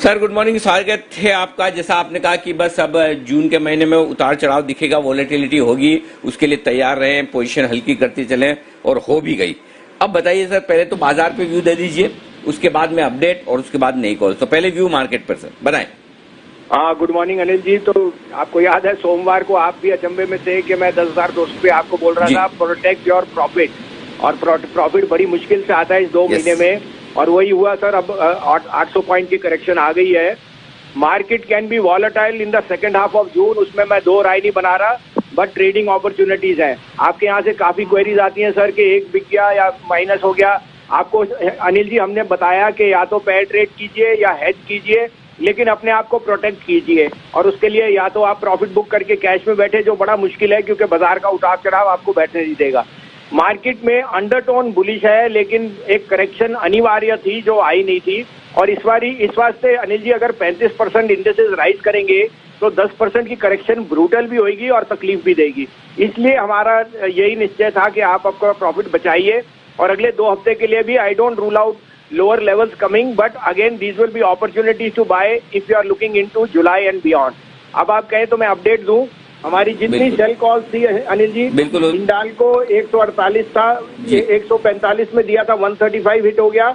Sir good morning, स्वागत है आपका। जैसा आपने कहा कि बस अब जून के महीने में उतार चढ़ाव दिखेगा, वॉलेटिलिटी होगी, उसके लिए तैयार रहें, पोजीशन हल्की करते चलें, और हो भी गई। अब बताइए सर, पहले तो बाजार पे व्यू दे दीजिए, उसके बाद में अपडेट और उसके बाद नई कॉल। तो पहले व्यू मार्केट पर सर बताएं। हाँ, गुड मॉर्निंग अनिल जी। तो आपको याद है सोमवार को आप भी अचंभे में थे कि मैं 10,200 पे आपको बोल रहा था प्रोटेक्ट योर प्रॉफिट, और प्रॉफिट बड़ी मुश्किल से आता है इस 2 महीने में, और वही हुआ सर। अब 800 पॉइंट की करेक्शन आ गई है। Market can be volatile in the second half of June, उसमें मैं 2 राय नहीं बना रहा, बट ट्रेडिंग अपॉर्चुनिटीज है। आपके यहाँ से काफी क्वेरीज आती हैं सर कि एक बिक गया या माइनस हो गया। आपको अनिल जी हमने बताया कि या तो पेयर ट्रेड कीजिए या हेज कीजिए, लेकिन अपने आप को प्रोटेक्ट कीजिए, और उसके लिए या तो आप प्रॉफिट बुक करके कैश में बैठे, जो बड़ा मुश्किल है क्योंकि बाजार का उतार चढ़ाव आपको बैठने नहीं देगा। मार्केट में अंडरटोन बुलिश है, लेकिन एक करेक्शन अनिवार्य थी जो आई नहीं थी, और इस वास्ते अनिल जी अगर 35% इंडेक्सेस राइज करेंगे तो 10% की करेक्शन ब्रूटल भी होगी और तकलीफ भी देगी। इसलिए हमारा यही निश्चय था कि आप आपका प्रॉफिट बचाइए, और अगले 2 हफ्ते के लिए भी I don't rule out lower levels coming, but again these will be opportunities to buy if you are looking into July and beyond. अब आप कहें तो मैं अपडेट दूं, हमारी जितनी सेल कॉल थी अनिल जी, हिंडाल को 148 था, 145 में दिया था, 135 हिट हो गया।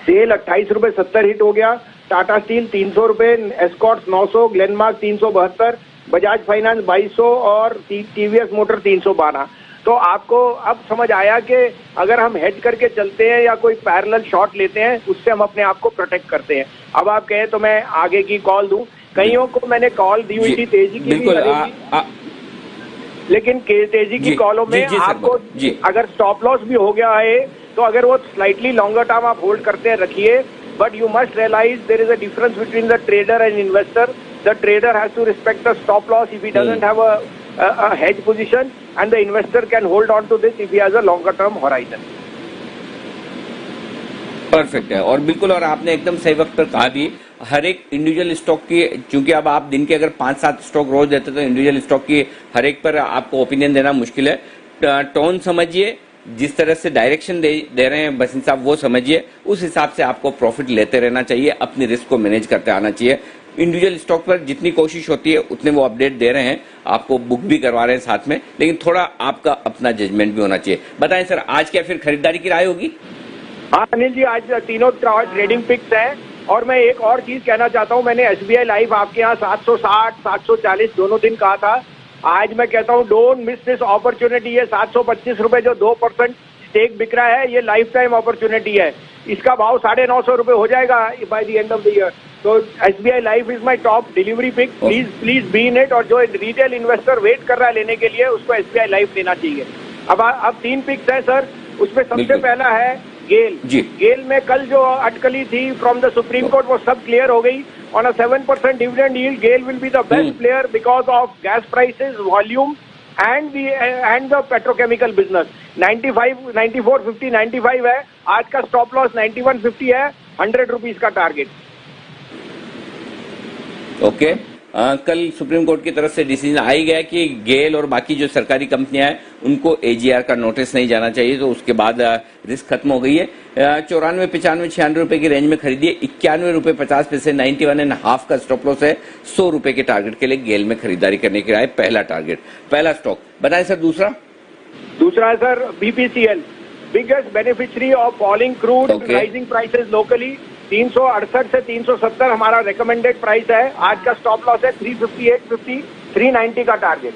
सेल 28 रुपए 70 हिट हो गया। टाटा स्टील 300 रुपए, एस्कॉर्ट्स 900, ग्लेनमार्क 372, बजाज फाइनेंस 2200 और टीवीएस मोटर 312। तो आपको अब समझ आया कि अगर हम हेज करके चलते हैं या कोई पैरेलल शॉट लेते हैं, उससे हम अपने आप को प्रोटेक्ट करते हैं। अब आप कहें तो मैं आगे की कॉल दूं। कईयों को मैंने कॉल दी हुई थी तेजी की भी, लेकिन तेजी की कॉलों में आपको अगर स्टॉप लॉस भी हो गया है तो अगर वो स्लाइटली लॉन्गर टर्म आप होल्ड करते हैं रखिए, but you must realize there is a difference between the trader and investor. The trader has to respect the stop loss if he doesn't have a hedge position, and the investor can hold on to this if he has a longer term horizon. Perfect है, और बिल्कुल, और आपने एकदम सही वक्त पर कहा भी। हर एक इंडिविजुअल स्टॉक की, चूंकि अब आप दिन के अगर 5-7 स्टॉक रोज देते तो इंडिविजुअल स्टॉक की हर एक पर आपको ओपिनियन देना मुश्किल है। टोन समझिए, जिस तरह से डायरेक्शन दे रहे हैं बसिन साहब वो समझिए, उस हिसाब से आपको प्रॉफिट लेते रहना चाहिए, अपनी रिस्क को मैनेज करते आना चाहिए। इंडिविजुअल स्टॉक पर जितनी कोशिश होती है उतने वो अपडेट दे रहे हैं, आपको बुक भी करवा रहे हैं साथ में, लेकिन थोड़ा आपका अपना जजमेंट भी होना चाहिए। बताएं सर, आज क्या फिर खरीदारी की राय होगी? हाँ अनिल जी, आज तीनों ट्रेडिंग पिक्स हैं, और मैं एक और चीज कहना चाहता हूँ। मैंने एसबीआई लाइफ आपके यहाँ 760 740 दोनों दिन कहा था, आज मैं कहता हूँ डोंट मिस दिस अपॉर्चुनिटी। ये 725 रुपए जो 2% स्टेक बिक रहा है, ये लाइफ टाइम अपॉर्चुनिटी है। इसका भाव 950 रुपए हो जाएगा by the end of the year. तो SBI life is my top delivery pick, please be in it. और जो रिटेल इन्वेस्टर वेट कर रहा है लेने के लिए, उसको एसबीआई लाइफ लेना चाहिए। अब 3 पिक्स है सर, उसमें सबसे पहला है गेल। गेल में कल जो अटकली थी फ्रॉम द सुप्रीम कोर्ट वो सब क्लियर हो गई। On a 7% dividend yield, GAIL will be the best player because of gas prices, volume and the petrochemical business। 94.50 95 है आज का, स्टॉप लॉस 91.50 है, 100 रुपीज का टारगेट। ओके, कल सुप्रीम कोर्ट की तरफ से डिसीजन आ ही गया कि गेल और बाकी जो सरकारी कंपनियां हैं उनको एजीआर का नोटिस नहीं जाना चाहिए, तो उसके बाद रिस्क खत्म हो गई है। 94, 95, 96 रुपए की रेंज में खरीदिए। 91 रुपए 50 पैसे, 91.5 का स्टॉप लॉस है। 100 रुपए के टारगेट के लिए गेल में खरीदारी करने की राय, पहला टारगेट, पहला स्टॉक। बताएं सर दूसरा है sir BPCL, biggest beneficiary of falling crude, rising prices locally. 368 से 370 हमारा रिकमेंडेड प्राइस है। आज का स्टॉप लॉस है 358.50, 390 का टारगेट।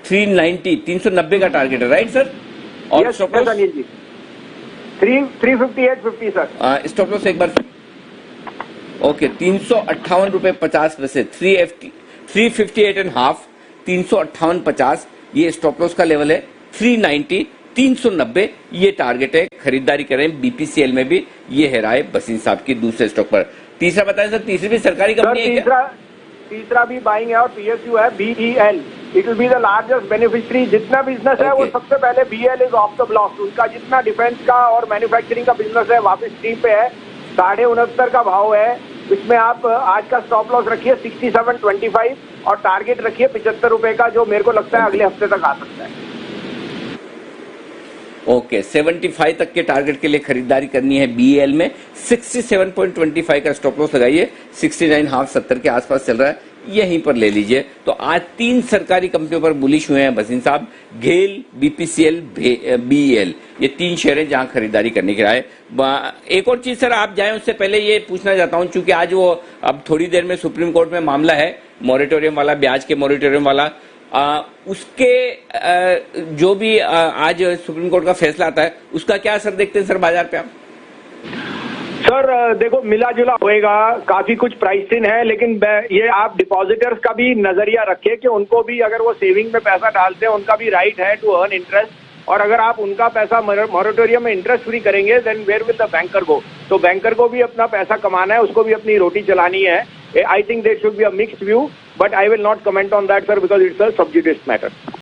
390 का टारगेट है, राइट सर? और stop loss Anil ji 358.50 sir. Stop loss एक बार, ओके, 358 रुपए 50 पैसे, 358.5, 358.50 ये स्टॉप लॉस का लेवल है। 390, 390 ये टारगेट है। खरीदारी करें बीपीसीएल में भी, ये है राय बसीन साहब की दूसरे स्टॉक पर। तीसरा बताएं सर, तीसरी भी सरकारी कंपनी है क्या? तीसरा भी बाइंग है और पीएसयू है, BEL. It will be the largest beneficiary. जितना बिजनेस है वो सबसे पहले BL is off the block. उनका जितना डिफेंस का और मैन्युफैक्चरिंग का बिजनेस है वापस स्ट्रीम पे है। 69.5 का भाव है। इसमें आप आज का स्टॉप लॉस रखिए 67.25 और टारगेट रखिए 75 रुपए का, जो मेरे को लगता है अगले हफ्ते तक आ सकता है। ओके 75 तक के टारगेट के लिए खरीदारी करनी है बीएल में। 67.25 का स्टॉप लॉस लगाइए। 69.5 70 के आसपास चल रहा है, यहीं पर ले लीजिए। तो आज 3 सरकारी कंपनियों पर बुलिश हुए हैं भसीन साहब, गेल, बीपीसीएल, बीएल, ये 3 शेयर हैं जहां खरीदारी करने की राय। एक और चीज सर, आप जाएं उससे पहले ये पूछना चाहता हूं, चूंकि आज वो अब थोड़ी देर में सुप्रीम कोर्ट में मामला है मॉरेटोरियम वाला, ब्याज के मॉरेटोरियम वाला, उसके जो भी आज सुप्रीम कोर्ट का फैसला आता है उसका क्या असर देखते हैं सर बाजार पे आप? सर देखो, मिला जुला होएगा, काफी कुछ प्राइस इन है, लेकिन ये आप डिपॉजिटर्स का भी नजरिया रखिए कि उनको भी अगर वो सेविंग में पैसा डालते हैं उनका भी राइट है टू अर्न इंटरेस्ट, और अगर आप उनका पैसा मॉरेटोरियम में इंटरेस्ट फ्री करेंगे then where with the banker go. तो बैंकर को भी अपना पैसा कमाना है, उसको भी अपनी रोटी चलानी है। I think there should be a mixed view, but I will not comment on that sir because it's a sub judice matter.